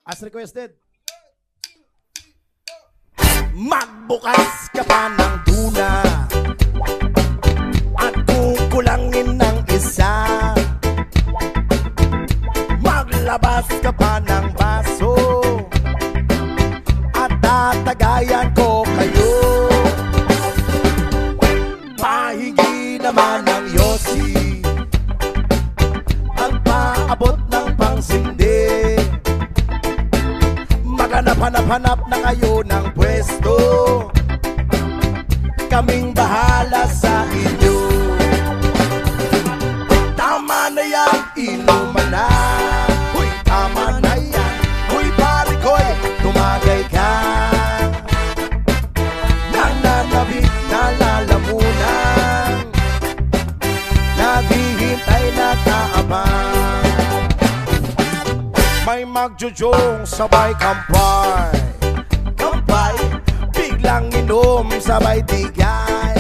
As requested. Magbukas ka pa ng tuna at kukulangin ng isa. Maglabas ka pa ng baso at tatagayan ko kayo. Pahingi naman ng yosi at paabot ng pangsindi. Maghanap-hanap na kayo ng pwesto, kaming bahala sa inyo. Tama na yan, inuman na. Uy, tama na yan. Uy, pare ko'y tumagay ka. Nananabik na lalamunan, naghihintay na kaabang. May magjujong sabay kampay, kampay, biglang inom sabay tigay.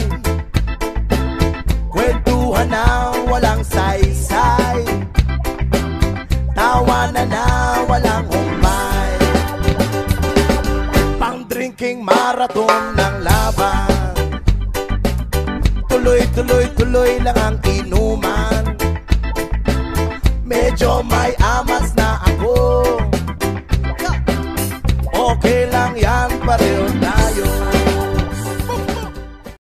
Kwentuhan na walang saysay, tawanan na walang humpay. Pang-drinking marathon ng laban, tuloy-tuloy-tuloy lang ang inuman. Medyo may amas na